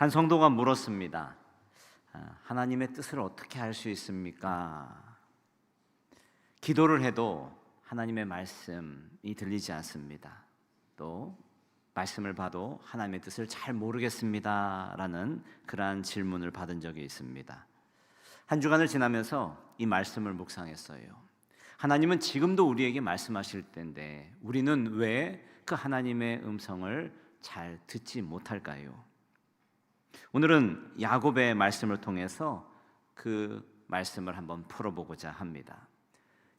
한 성도가 물었습니다. 하나님의 뜻을 어떻게 알 수 있습니까? 기도를 해도 하나님의 말씀이 들리지 않습니다. 또 말씀을 봐도 하나님의 뜻을 잘 모르겠습니다 라는 그러한 질문을 받은 적이 있습니다. 한 주간을 지나면서 이 말씀을 묵상했어요. 하나님은 지금도 우리에게 말씀하실 텐데 우리는 왜 그 하나님의 음성을 잘 듣지 못할까요? 오늘은 야곱의 말씀을 통해서 그 말씀을 한번 풀어보고자 합니다.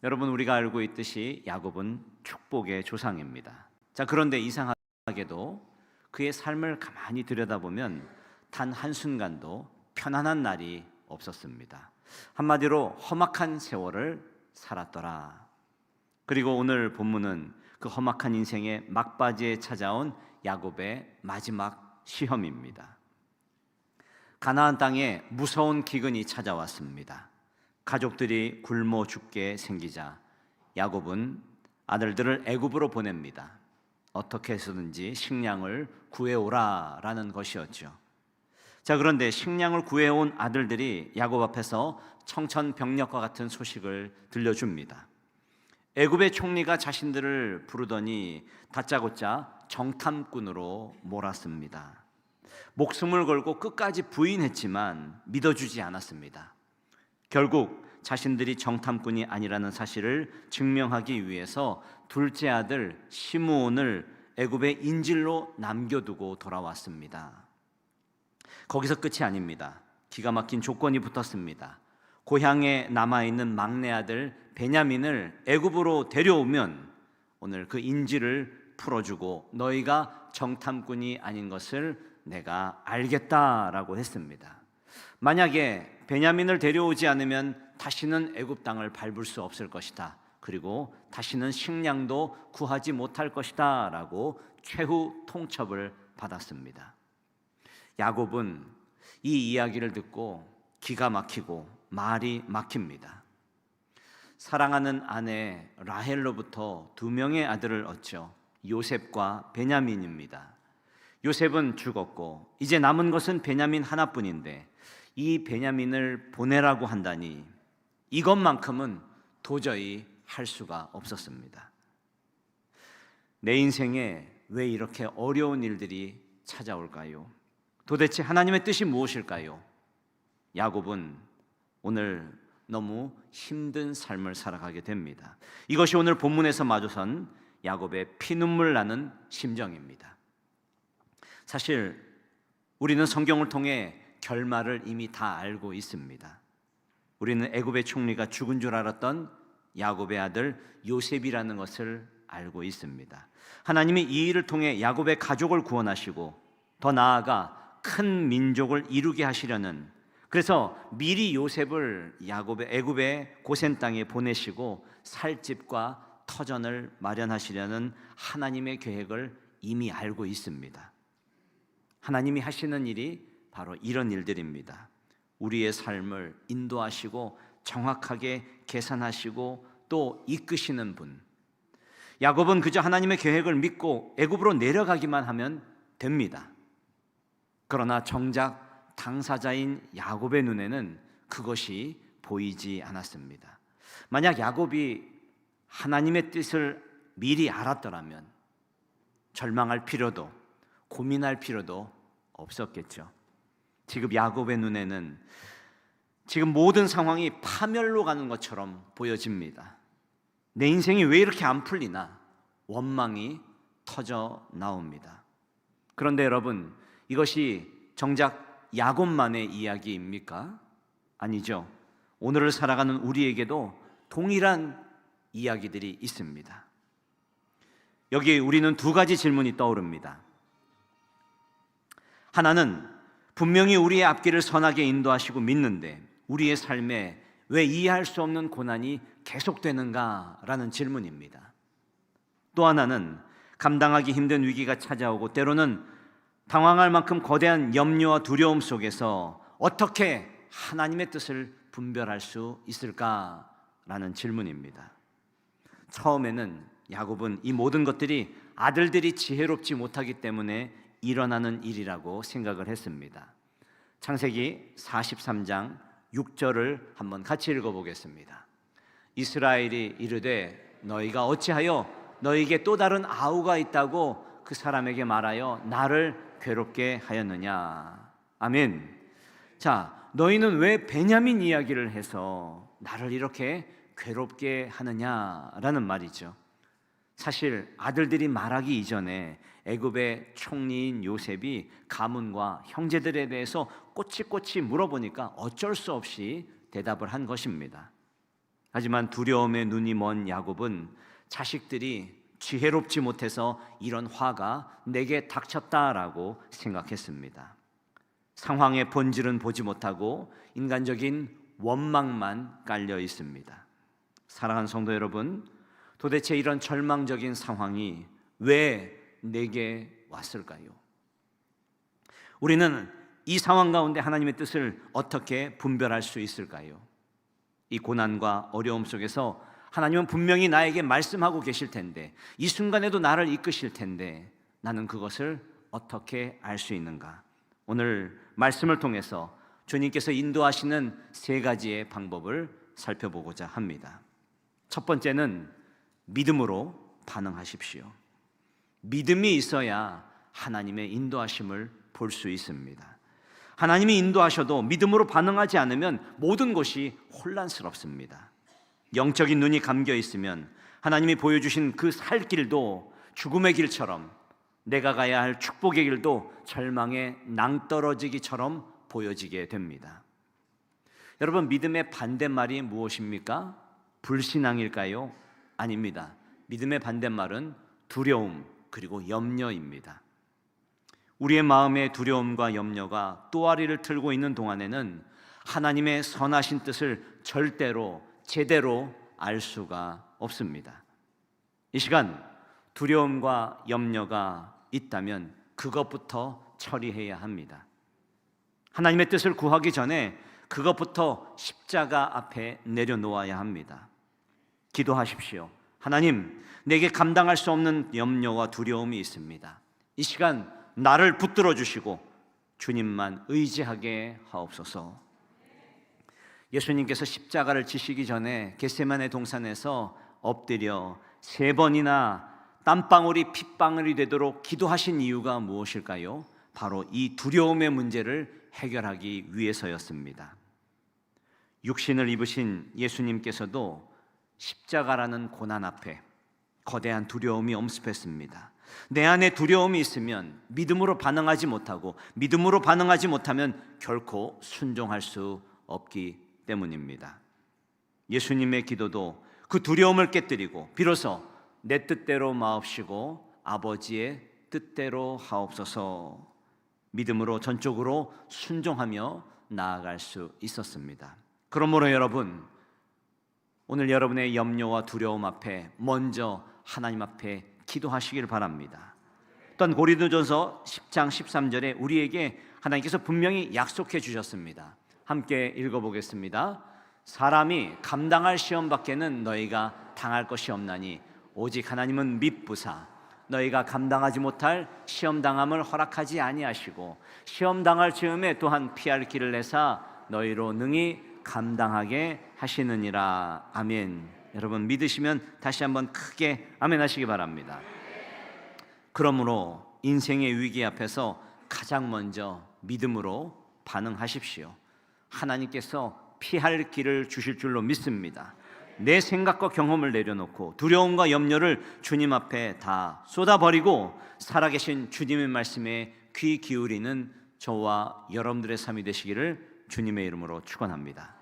여러분, 우리가 알고 있듯이 야곱은 축복의 조상입니다. 자, 그런데 이상하게도 그의 삶을 가만히 들여다보면 단 한순간도 편안한 날이 없었습니다. 한마디로 험악한 세월을 살았더라. 그리고 오늘 본문은 그 험악한 인생의 막바지에 찾아온 야곱의 마지막 시험입니다. 가나안 땅에 무서운 기근이 찾아왔습니다. 가족들이 굶어 죽게 생기자 야곱은 아들들을 애굽으로 보냅니다. 어떻게 해서든지 식량을 구해오라라는 것이었죠. 자, 그런데 식량을 구해온 아들들이 야곱 앞에서 청천벽력과 같은 소식을 들려줍니다. 애굽의 총리가 자신들을 부르더니 다짜고짜 정탐꾼으로 몰았습니다. 목숨을 걸고 끝까지 부인했지만 믿어주지 않았습니다. 결국 자신들이 정탐꾼이 아니라는 사실을 증명하기 위해서 둘째 아들 시므온을 애굽의 인질로 남겨두고 돌아왔습니다. 거기서 끝이 아닙니다. 기가 막힌 조건이 붙었습니다. 고향에 남아있는 막내 아들 베냐민을 애굽으로 데려오면 오늘 그 인질을 풀어주고 너희가 정탐꾼이 아닌 것을 내가 알겠다라고 했습니다. 만약에 베냐민을 데려오지 않으면 다시는 애굽 땅을 밟을 수 없을 것이다. 그리고 다시는 식량도 구하지 못할 것이다 라고 최후 통첩을 받았습니다. 야곱은 이 이야기를 듣고 기가 막히고 말이 막힙니다. 사랑하는 아내 라헬로부터 2명의 아들을 얻죠. 요셉과 베냐민입니다. 요셉은 죽었고 이제 남은 것은 베냐민 하나뿐인데 이 베냐민을 보내라고 한다니 이것만큼은 도저히 할 수가 없었습니다. 내 인생에 왜 이렇게 어려운 일들이 찾아올까요? 도대체 하나님의 뜻이 무엇일까요? 야곱은 오늘 너무 힘든 삶을 살아가게 됩니다. 이것이 오늘 본문에서 마주선 야곱의 피눈물 나는 심정입니다. 사실 우리는 성경을 통해 결말을 이미 다 알고 있습니다. 우리는 애굽의 총리가 죽은 줄 알았던 야곱의 아들 요셉이라는 것을 알고 있습니다. 하나님이 이 일을 통해 야곱의 가족을 구원하시고 더 나아가 큰 민족을 이루게 하시려는, 그래서 미리 요셉을 애굽의 고센 땅에 보내시고 살 집과 터전을 마련하시려는 하나님의 계획을 이미 알고 있습니다. 하나님이 하시는 일이 바로 이런 일들입니다. 우리의 삶을 인도하시고 정확하게 계산하시고 또 이끄시는 분. 야곱은 그저 하나님의 계획을 믿고 애굽으로 내려가기만 하면 됩니다. 그러나 정작 당사자인 야곱의 눈에는 그것이 보이지 않았습니다. 만약 야곱이 하나님의 뜻을 미리 알았더라면 절망할 필요도 고민할 필요도 없었겠죠. 지금 야곱의 눈에는 지금 모든 상황이 파멸로 가는 것처럼 보여집니다. 내 인생이 왜 이렇게 안 풀리나 원망이 터져 나옵니다. 그런데 여러분, 이것이 정작 야곱만의 이야기입니까? 아니죠. 오늘을 살아가는 우리에게도 동일한 이야기들이 있습니다. 여기 우리는 두 가지 질문이 떠오릅니다. 하나는 분명히 우리의 앞길을 선하게 인도하시고 믿는데 우리의 삶에 왜 이해할 수 없는 고난이 계속되는가라는 질문입니다. 또 하나는 감당하기 힘든 위기가 찾아오고 때로는 당황할 만큼 거대한 염려와 두려움 속에서 어떻게 하나님의 뜻을 분별할 수 있을까라는 질문입니다. 처음에는 야곱은 이 모든 것들이 아들들이 지혜롭지 못하기 때문에 일어나는 일이라고 생각을 했습니다. 창세기 43장 6절을 한번 같이 읽어보겠습니다. 이스라엘이 이르되 너희가 어찌하여 너희에게 또 다른 아우가 있다고 그 사람에게 말하여 나를 괴롭게 하였느냐. 아멘. 자, 너희는 왜 베냐민 이야기를 해서 나를 이렇게 괴롭게 하느냐라는 말이죠. 사실 아들들이 말하기 이전에 애굽의 총리인 요셉이 가문과 형제들에 대해서 꼬치꼬치 물어보니까 어쩔 수 없이 대답을 한 것입니다. 하지만 두려움에 눈이 먼 야곱은 자식들이 지혜롭지 못해서 이런 화가 내게 닥쳤다라고 생각했습니다. 상황의 본질은 보지 못하고 인간적인 원망만 깔려 있습니다. 사랑하는 성도 여러분, 도대체 이런 절망적인 상황이 왜 내게 왔을까요? 우리는 이 상황 가운데 하나님의 뜻을 어떻게 분별할 수 있을까요? 이 고난과 어려움 속에서 하나님은 분명히 나에게 말씀하고 계실 텐데, 이 순간에도 나를 이끄실 텐데 나는 그것을 어떻게 알 수 있는가? 오늘 말씀을 통해서 주님께서 인도하시는 세 가지의 방법을 살펴보고자 합니다. 첫 번째는 믿음으로 반응하십시오. 믿음이 있어야 하나님의 인도하심을 볼 수 있습니다. 하나님이 인도하셔도 믿음으로 반응하지 않으면 모든 것이 혼란스럽습니다. 영적인 눈이 감겨 있으면 하나님이 보여주신 그 살 길도 죽음의 길처럼, 내가 가야 할 축복의 길도 절망의 낭떠러지기처럼 보여지게 됩니다. 여러분, 믿음의 반대말이 무엇입니까? 불신앙일까요? 아닙니다. 믿음의 반대말은 두려움 그리고 염려입니다. 우리의 마음의 두려움과 염려가 또아리를 틀고 있는 동안에는 하나님의 선하신 뜻을 절대로 제대로 알 수가 없습니다. 이 시간 두려움과 염려가 있다면 그것부터 처리해야 합니다. 하나님의 뜻을 구하기 전에 그것부터 십자가 앞에 내려놓아야 합니다. 기도하십시오. 하나님, 내게 감당할 수 없는 염려와 두려움이 있습니다. 이 시간 나를 붙들어 주시고 주님만 의지하게 하옵소서. 예수님께서 십자가를 지시기 전에 겟세마네 동산에서 엎드려 3번이나 땀방울이 핏방울이 되도록 기도하신 이유가 무엇일까요? 바로 이 두려움의 문제를 해결하기 위해서였습니다. 육신을 입으신 예수님께서도 십자가라는 고난 앞에 거대한 두려움이 엄습했습니다. 내 안에 두려움이 있으면 믿음으로 반응하지 못하고, 믿음으로 반응하지 못하면 결코 순종할 수 없기 때문입니다. 예수님의 기도도 그 두려움을 깨뜨리고 비로소 내 뜻대로 마옵시고 아버지의 뜻대로 하옵소서, 믿음으로 전적으로 순종하며 나아갈 수 있었습니다. 그러므로 여러분, 오늘 여러분의 염려와 두려움 앞에 먼저 하나님 앞에 기도하시길 바랍니다. 또한 고린도전서 10장 13절에 우리에게 하나님께서 분명히 약속해 주셨습니다. 함께 읽어보겠습니다. 사람이 감당할 시험 밖에는 너희가 당할 것이 없나니 오직 하나님은 미쁘사 너희가 감당하지 못할 시험 당함을 허락하지 아니하시고 시험 당할 즈음에 또한 피할 길을 내사 너희로 능히 감당하게 하시느니라. 아멘. 여러분, 믿으시면 다시 한번 크게 아멘 하시기 바랍니다. 그러므로 인생의 위기 앞에서 가장 먼저 믿음으로 반응하십시오. 하나님께서 피할 길을 주실 줄로 믿습니다. 내 생각과 경험을 내려놓고 두려움과 염려를 주님 앞에 다 쏟아버리고 살아계신 주님의 말씀에 귀 기울이는 저와 여러분들의 삶이 되시기를 주님의 이름으로 축원합니다.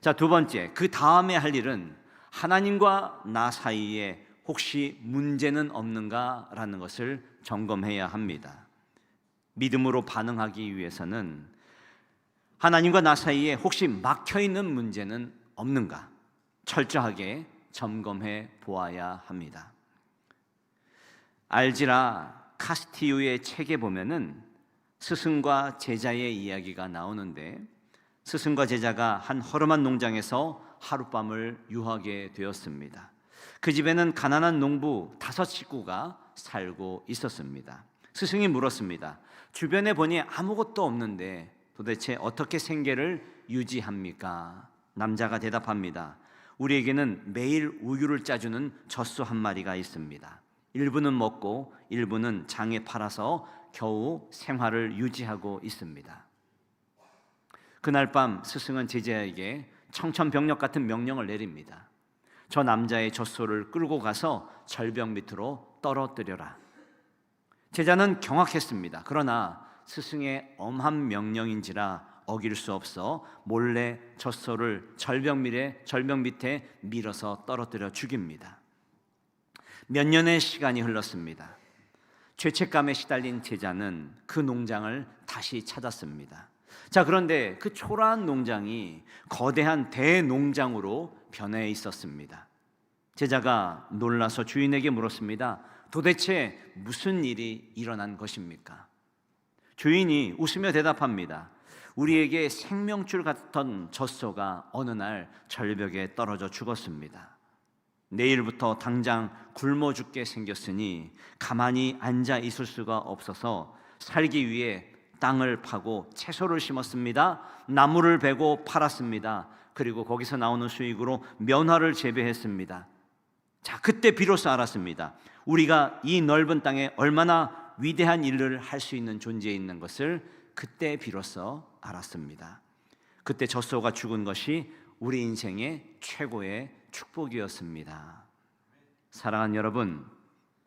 자, 두 번째, 그 다음에 할 일은 하나님과 나 사이에 혹시 문제는 없는가라는 것을 점검해야 합니다. 믿음으로 반응하기 위해서는 하나님과 나 사이에 혹시 막혀있는 문제는 없는가 철저하게 점검해 보아야 합니다. 알지라 카스티유의 책에 보면은 스승과 제자의 이야기가 나오는데, 스승과 제자가 한 허름한 농장에서 하룻밤을 유하게 되었습니다. 그 집에는 가난한 농부 5 식구가 살고 있었습니다. 스승이 물었습니다. 주변에 보니 아무것도 없는데 도대체 어떻게 생계를 유지합니까? 남자가 대답합니다. 우리에게는 매일 우유를 짜주는 젖소 한 마리가 있습니다. 일부는 먹고 일부는 장에 팔아서 겨우 생활을 유지하고 있습니다. 그날 밤 스승은 제자에게 청천벽력 같은 명령을 내립니다. 저 남자의 젖소를 끌고 가서 절벽 밑으로 떨어뜨려라. 제자는 경악했습니다. 그러나 스승의 엄한 명령인지라 어길 수 없어 몰래 젖소를 절벽 밑에 밀어서 떨어뜨려 죽입니다. 몇 년의 시간이 흘렀습니다. 죄책감에 시달린 제자는 그 농장을 다시 찾았습니다. 자, 그런데 그 초라한 농장이 거대한 대농장으로 변해 있었습니다. 제자가 놀라서 주인에게 물었습니다. 도대체 무슨 일이 일어난 것입니까? 주인이 웃으며 대답합니다. 우리에게 생명줄 같던 젖소가 어느 날 절벽에 떨어져 죽었습니다. 내일부터 당장 굶어 죽게 생겼으니 가만히 앉아 있을 수가 없어서 살기 위해 땅을 파고 채소를 심었습니다. 나무를 베고 팔았습니다. 그리고 거기서 나오는 수익으로 면화를 재배했습니다. 자, 그때 비로소 알았습니다. 우리가 이 넓은 땅에 얼마나 위대한 일을 할 수 있는 존재에 있는 것을 그때 비로소 알았습니다. 그때 젖소가 죽은 것이 우리 인생의 최고의 축복이었습니다. 사랑하는 여러분,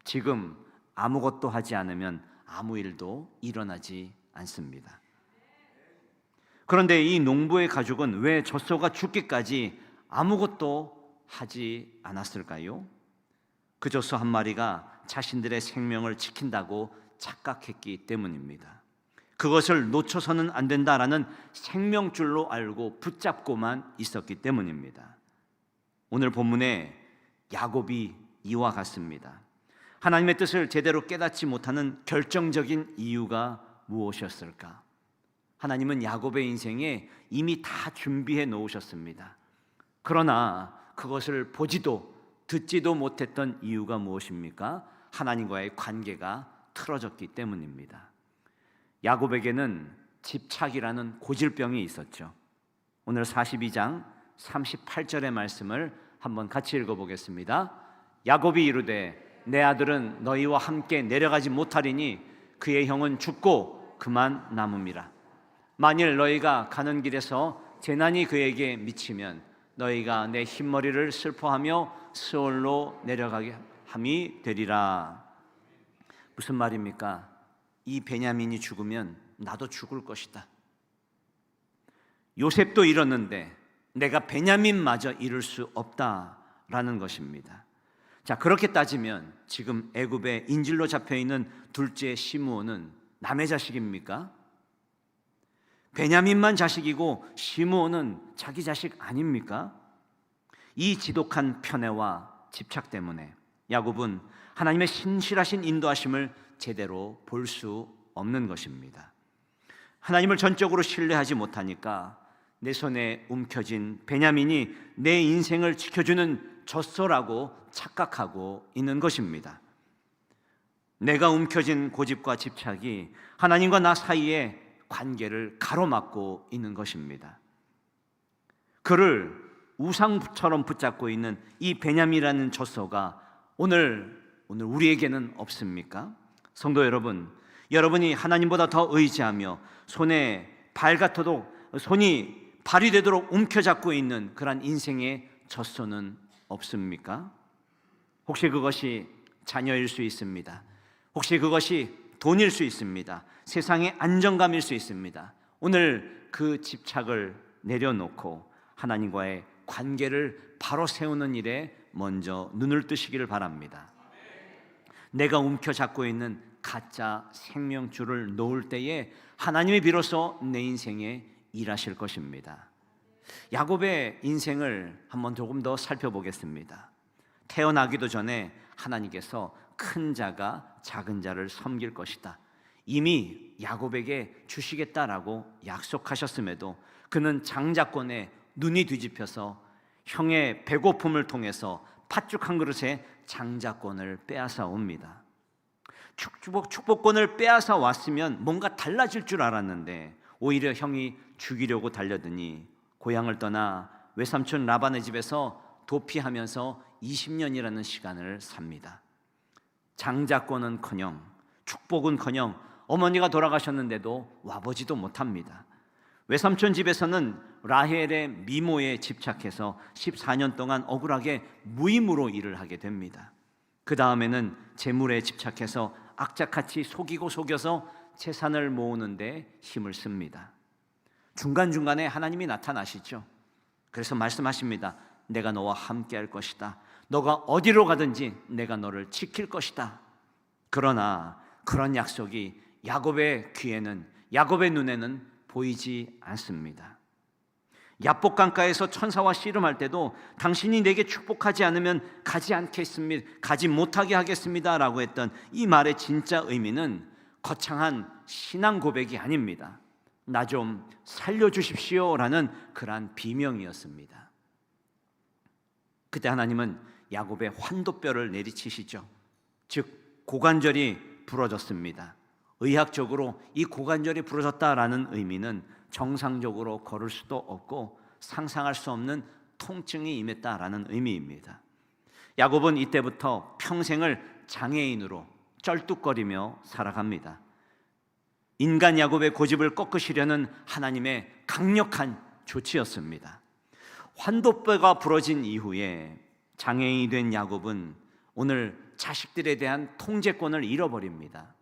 지금 아무것도 하지 않으면 아무 일도 일어나지 않습니다. 그런데 이 농부의 가족은 왜 젖소가 죽기까지 아무것도 하지 않았을까요? 그 젖소 한 마리가 자신들의 생명을 지킨다고 착각했기 때문입니다. 그것을 놓쳐서는 안 된다라는 생명줄로 알고 붙잡고만 있었기 때문입니다. 오늘 본문에 야곱이 이와 같습니다. 하나님의 뜻을 제대로 깨닫지 못하는 결정적인 이유가 무엇이었을까? 하나님은 야곱의 인생에 이미 다 준비해 놓으셨습니다. 그러나 그것을 보지도 듣지도 못했던 이유가 무엇입니까? 하나님과의 관계가 틀어졌기 때문입니다. 야곱에게는 집착이라는 고질병이 있었죠. 오늘 42장 38절의 말씀을 한번 같이 읽어보겠습니다. 야곱이 이르되 내 아들은 너희와 함께 내려가지 못하리니 그의 형은 죽고 그만 남음이라. 만일 너희가 가는 길에서 재난이 그에게 미치면 너희가 내 흰머리를 슬퍼하며 스올로 내려가게 함이 되리라. 무슨 말입니까? 이 베냐민이 죽으면 나도 죽을 것이다. 요셉도 잃었는데 내가 베냐민마저 잃을 수 없다라는 것입니다. 자, 그렇게 따지면 지금 애굽에 인질로 잡혀있는 둘째 시므온은 남의 자식입니까? 베냐민만 자식이고 시므온은 자기 자식 아닙니까? 이 지독한 편애와 집착 때문에 야곱은 하나님의 신실하신 인도하심을 제대로 볼 수 없는 것입니다. 하나님을 전적으로 신뢰하지 못하니까 내 손에 움켜진 베냐민이 내 인생을 지켜주는 젖소라고 착각하고 있는 것입니다. 내가 움켜진 고집과 집착이 하나님과 나 사이의 관계를 가로막고 있는 것입니다. 그를 우상처럼 붙잡고 있는 이 베냐민이라는 젖소가 오늘 우리에게는 없습니까? 성도 여러분, 여러분이 하나님보다 더 의지하며 손에 발 같아도 손이 발이 되도록 움켜잡고 있는 그런 인생의 젖소는 없습니까? 혹시 그것이 자녀일 수 있습니다. 혹시 그것이 돈일 수 있습니다. 세상의 안정감일 수 있습니다. 오늘 그 집착을 내려놓고 하나님과의 관계를 바로 세우는 일에 먼저 눈을 뜨시기를 바랍니다. 내가 움켜잡고 있는 가짜 생명줄을 놓을 때에 하나님이 비로소 내 인생에 일하실 것입니다. 야곱의 인생을 한번 조금 더 살펴보겠습니다. 태어나기도 전에 하나님께서 큰 자가 작은 자를 섬길 것이다, 이미 야곱에게 주시겠다라고 약속하셨음에도 그는 장자권에 눈이 뒤집혀서 형의 배고픔을 통해서 팥죽 한 그릇에 장자권을 빼앗아 옵니다. 축복권을 빼앗아 왔으면 뭔가 달라질 줄 알았는데 오히려 형이 죽이려고 달려드니 고향을 떠나 외삼촌 라반의 집에서 도피하면서 20년이라는 시간을 삽니다. 장자권은커녕 축복은커녕 어머니가 돌아가셨는데도 와보지도 못합니다. 외삼촌 집에서는 라헬의 미모에 집착해서 14년 동안 억울하게 무임으로 일을 하게 됩니다. 그 다음에는 재물에 집착해서 악착같이 속이고 속여서 재산을 모으는데 힘을 씁니다. 중간중간에 하나님이 나타나시죠. 그래서 말씀하십니다. 내가 너와 함께 할 것이다. 너가 어디로 가든지 내가 너를 지킬 것이다. 그러나 그런 약속이 야곱의 귀에는, 야곱의 눈에는 보이지 않습니다. 야복 강가에서 천사와 씨름할 때도 당신이 내게 축복하지 않으면 가지 않겠습니다, 가지 못하게 하겠습니다 라고 했던 이 말의 진짜 의미는 거창한 신앙 고백이 아닙니다. 나 좀 살려주십시오 라는 그러한 비명이었습니다. 그때 하나님은 야곱의 환도뼈를 내리치시죠. 즉 고관절이 부러졌습니다. 의학적으로 이 고관절이 부러졌다라는 의미는 정상적으로 걸을 수도 없고 상상할 수 없는 통증이 임했다라는 의미입니다. 야곱은 이때부터 평생을 장애인으로 쩔뚝거리며 살아갑니다. 인간 야곱의 고집을 꺾으시려는 하나님의 강력한 조치였습니다. 환도뼈가 부러진 이후에 장애인이 된 야곱은 오늘 자식들에 대한 통제권을 잃어버립니다.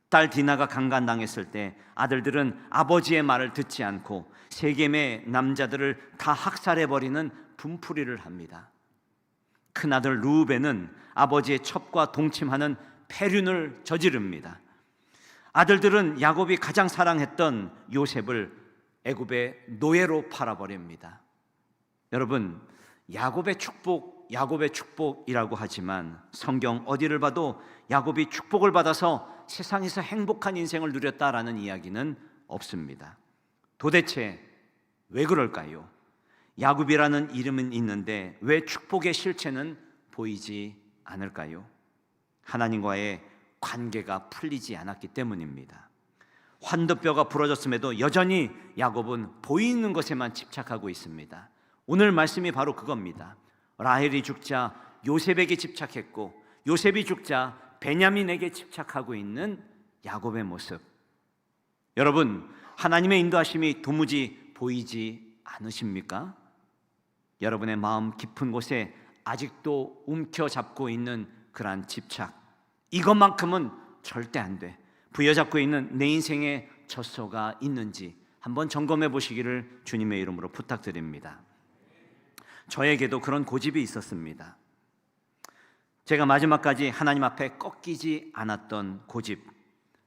딸 디나가 강간당했을 때 아들들은 아버지의 말을 듣지 않고 세겜의 남자들을 다 학살해버리는 분풀이를 합니다. 큰아들 루벤은 아버지의 첩과 동침하는 폐륜을 저지릅니다. 아들들은 야곱이 가장 사랑했던 요셉을 애굽의 노예로 팔아버립니다. 여러분, 야곱의 축복이라고 하지만 성경 어디를 봐도 야곱이 축복을 받아서 세상에서 행복한 인생을 누렸다라는 이야기는 없습니다. 도대체 왜 그럴까요? 야곱이라는 이름은 있는데 왜 축복의 실체는 보이지 않을까요? 하나님과의 관계가 풀리지 않았기 때문입니다. 환도뼈가 부러졌음에도 여전히 야곱은 보이는 것에만 집착하고 있습니다. 오늘 말씀이 바로 그겁니다. 라헬이 죽자 요셉에게 집착했고 요셉이 죽자 베냐민에게 집착하고 있는 야곱의 모습. 여러분, 하나님의 인도하심이 도무지 보이지 않으십니까? 여러분의 마음 깊은 곳에 아직도 움켜잡고 있는 그러한 집착, 이것만큼은 절대 안 돼. 부여잡고 있는 내 인생의 젖소가 있는지 한번 점검해 보시기를 주님의 이름으로 부탁드립니다. 저에게도 그런 고집이 있었습니다. 제가 마지막까지 하나님 앞에 꺾이지 않았던 고집,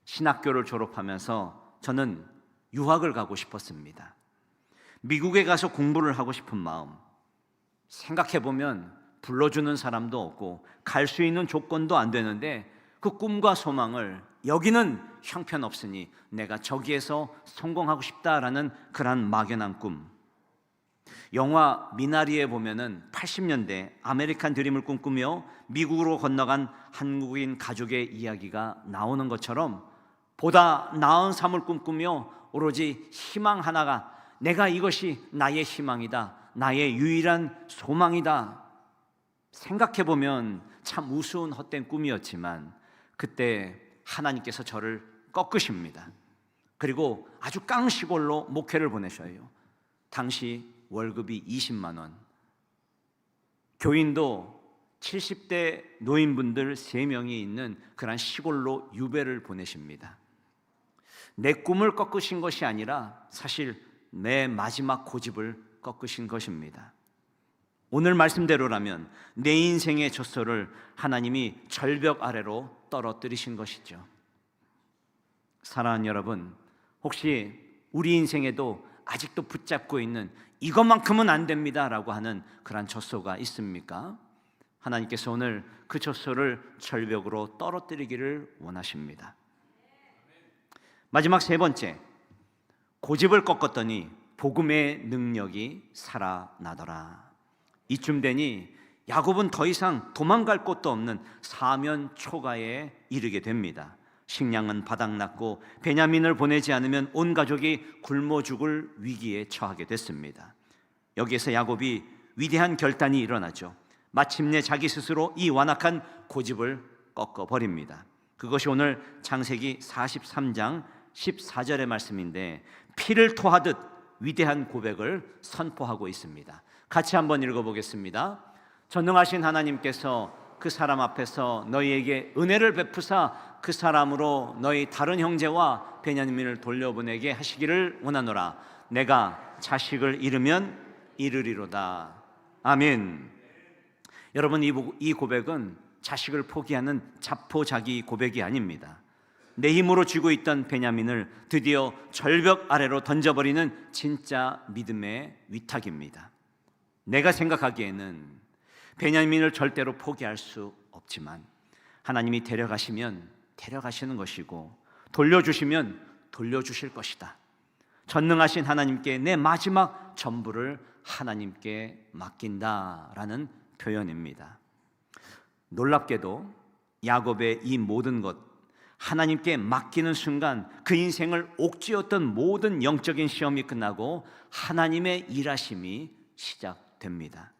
신학교를 졸업하면서 저는 유학을 가고 싶었습니다. 미국에 가서 공부를 하고 싶은 마음, 생각해보면 불러주는 사람도 없고 갈 수 있는 조건도 안 되는데 그 꿈과 소망을 여기는 형편없으니 내가 저기에서 성공하고 싶다라는 그런 막연한 꿈. 영화 미나리에 보면은 80년대 아메리칸 드림을 꿈꾸며 미국으로 건너간 한국인 가족의 이야기가 나오는 것처럼 보다 나은 삶을 꿈꾸며 오로지 희망 하나가, 내가 이것이 나의 희망이다, 나의 유일한 소망이다. 생각해보면 참 우스운 헛된 꿈이었지만 그때 하나님께서 저를 꺾으십니다. 그리고 아주 깡시골로 목회를 보내셔요. 당시 월급이 20만 원, 교인도 70대 노인분들 3명이 있는 그런 시골로 유배를 보내십니다. 내 꿈을 꺾으신 것이 아니라 사실 내 마지막 고집을 꺾으신 것입니다. 오늘 말씀대로라면 내 인생의 젖소를 하나님이 절벽 아래로 떨어뜨리신 것이죠. 사랑하는 여러분, 혹시 우리 인생에도 아직도 붙잡고 있는 이것만큼은 안 됩니다 라고 하는 그런 젖소가 있습니까? 하나님께서 오늘 그 젖소를 절벽으로 떨어뜨리기를 원하십니다. 마지막 세 번째, 고집을 꺾었더니 복음의 능력이 살아나더라. 이쯤 되니 야곱은 더 이상 도망갈 곳도 없는 사면 초가에 이르게 됩니다. 식량은 바닥났고 베냐민을 보내지 않으면 온 가족이 굶어 죽을 위기에 처하게 됐습니다. 여기에서 야곱이 위대한 결단이 일어나죠. 마침내 자기 스스로 이 완악한 고집을 꺾어버립니다. 그것이 오늘 창세기 43장 14절의 말씀인데, 피를 토하듯 위대한 고백을 선포하고 있습니다. 같이 한번 읽어보겠습니다. 전능하신 하나님께서 그 사람 앞에서 너희에게 은혜를 베푸사 그 사람으로 너희 다른 형제와 베냐민을 돌려보내게 하시기를 원하노라. 내가 자식을 잃으면 잃으리로다. 아멘. 여러분, 이 고백은 자식을 포기하는 자포자기 고백이 아닙니다. 내 힘으로 쥐고 있던 베냐민을 드디어 절벽 아래로 던져버리는 진짜 믿음의 위탁입니다. 내가 생각하기에는 베냐민을 절대로 포기할 수 없지만 하나님이 데려가시면 데려가시는 것이고 돌려주시면 돌려주실 것이다. 전능하신 하나님께 내 마지막 전부를 하나님께 맡긴다라는 표현입니다. 놀랍게도 야곱의 이 모든 것, 하나님께 맡기는 순간 그 인생을 옥죄었던 모든 영적인 시험이 끝나고 하나님의 일하심이 시작됩니다.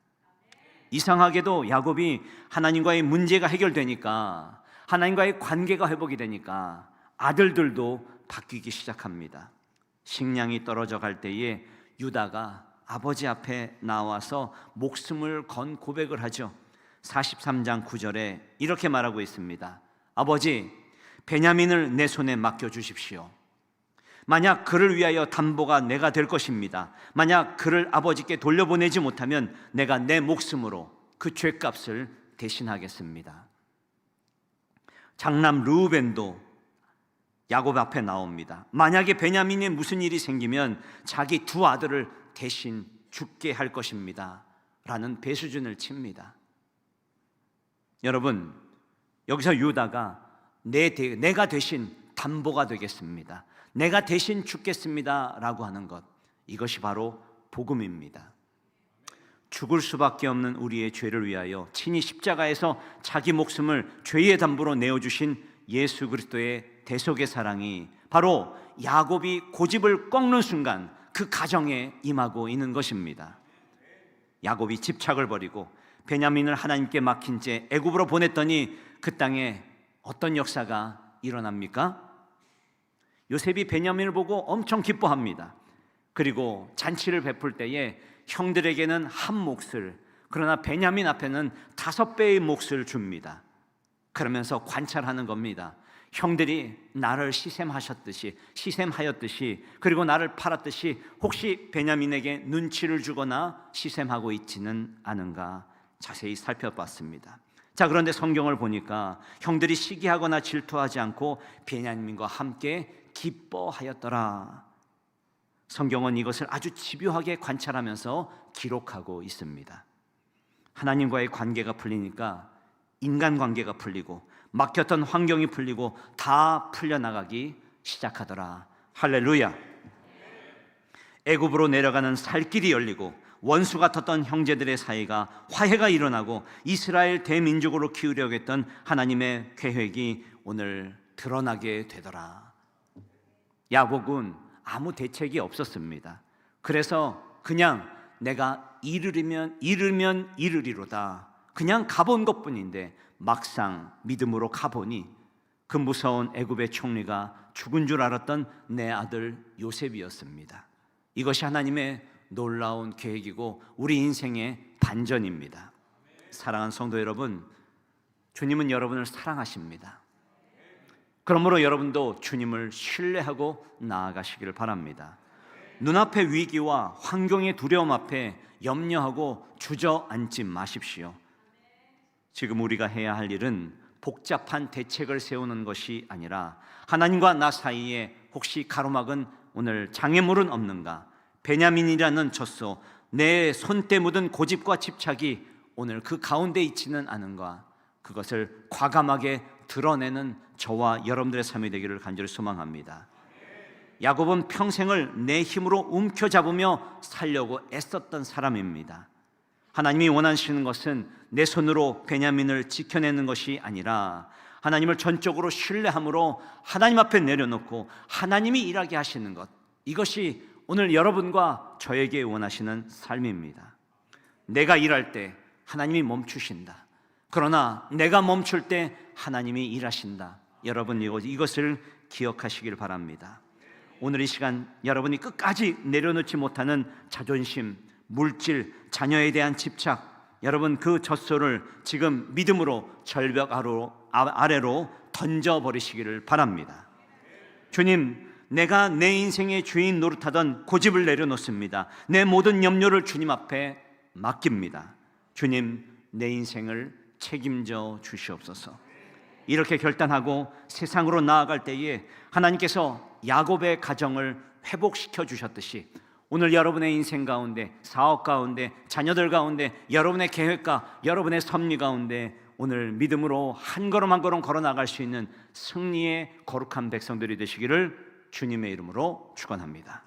이상하게도 야곱이 하나님과의 문제가 해결되니까, 하나님과의 관계가 회복이 되니까 아들들도 바뀌기 시작합니다. 식량이 떨어져 갈 때에 유다가 아버지 앞에 나와서 목숨을 건 고백을 하죠. 43장 9절에 이렇게 말하고 있습니다. 아버지, 베냐민을 내 손에 맡겨주십시오. 만약 그를 위하여 담보가 내가 될 것입니다. 만약 그를 아버지께 돌려보내지 못하면 내가 내 목숨으로 그 죄값을 대신하겠습니다. 장남 르우벤도 야곱 앞에 나옵니다. 만약에 베냐민에 무슨 일이 생기면 자기 두 아들을 대신 죽게 할 것입니다 라는 배수준을 칩니다. 여러분, 여기서 유다가 내가 대신 담보가 되겠습니다, 내가 대신 죽겠습니다 라고 하는 것, 이것이 바로 복음입니다. 죽을 수밖에 없는 우리의 죄를 위하여 친히 십자가에서 자기 목숨을 죄의 담보로 내어주신 예수 그리스도의 대속의 사랑이 바로 야곱이 고집을 꺾는 순간 그 가정에 임하고 있는 것입니다. 야곱이 집착을 버리고 베냐민을 하나님께 맡긴 채 애굽으로 보냈더니 그 땅에 어떤 역사가 일어납니까? 요셉이 베냐민을 보고 엄청 기뻐합니다. 그리고 잔치를 베풀 때에 형들에게는 한 몫을, 그러나 베냐민 앞에는 5배의 몫을 줍니다. 그러면서 관찰하는 겁니다. 형들이 나를 시샘하였듯이 그리고 나를 팔았듯이 혹시 베냐민에게 눈치를 주거나 시샘하고 있지는 않은가 자세히 살펴봤습니다. 자, 그런데 성경을 보니까 형들이 시기하거나 질투하지 않고 베냐민과 함께 기뻐하였더라. 성경은 이것을 아주 집요하게 관찰하면서 기록하고 있습니다. 하나님과의 관계가 풀리니까 인간관계가 풀리고 막혔던 환경이 풀리고 다 풀려나가기 시작하더라. 할렐루야. 애굽으로 내려가는 살길이 열리고 원수 같았던 형제들의 사이가 화해가 일어나고 이스라엘 대민족으로 키우려고 했던 하나님의 계획이 오늘 드러나게 되더라. 야곱은 아무 대책이 없었습니다. 그래서 그냥 내가 이르면 이르리로다, 그냥 가본 것뿐인데 막상 믿음으로 가보니 그 무서운 애굽의 총리가 죽은 줄 알았던 내 아들 요셉이었습니다. 이것이 하나님의 놀라운 계획이고 우리 인생의 반전입니다. 사랑하는 성도 여러분, 주님은 여러분을 사랑하십니다. 그러므로 여러분도 주님을 신뢰하고 나아가시기를 바랍니다. 눈앞의 위기와 환경의 두려움 앞에 염려하고 주저앉지 마십시오. 지금 우리가 해야 할 일은 복잡한 대책을 세우는 것이 아니라 하나님과 나 사이에 혹시 가로막은 오늘 장애물은 없는가, 베냐민이라는 젖소, 내 손때 묻은 고집과 집착이 오늘 그 가운데 있지는 않은가, 그것을 과감하게 드러내는 저와 여러분들의 삶이 되기를 간절히 소망합니다. 야곱은 평생을 내 힘으로 움켜잡으며 살려고 애썼던 사람입니다. 하나님이 원하시는 것은 내 손으로 베냐민을 지켜내는 것이 아니라 하나님을 전적으로 신뢰함으로 하나님 앞에 내려놓고 하나님이 일하게 하시는 것, 이것이 오늘 여러분과 저에게 원하시는 삶입니다. 내가 일할 때 하나님이 멈추신다. 그러나 내가 멈출 때 하나님이 일하신다. 여러분 이것을 기억하시길 바랍니다. 오늘 이 시간 여러분이 끝까지 내려놓지 못하는 자존심, 물질, 자녀에 대한 집착, 여러분 그 젖소를 지금 믿음으로 절벽 아래로 던져버리시기를 바랍니다. 주님, 내가 내 인생의 주인 노릇하던 고집을 내려놓습니다. 내 모든 염려를 주님 앞에 맡깁니다. 주님, 내 인생을 책임져 주시옵소서. 이렇게 결단하고 세상으로 나아갈 때에 하나님께서 야곱의 가정을 회복시켜 주셨듯이 오늘 여러분의 인생 가운데, 사업 가운데, 자녀들 가운데, 여러분의 계획과 여러분의 섭리 가운데 오늘 믿음으로 한 걸음 한 걸음 걸어 나갈 수 있는 승리의 거룩한 백성들이 되시기를 주님의 이름으로 축원합니다.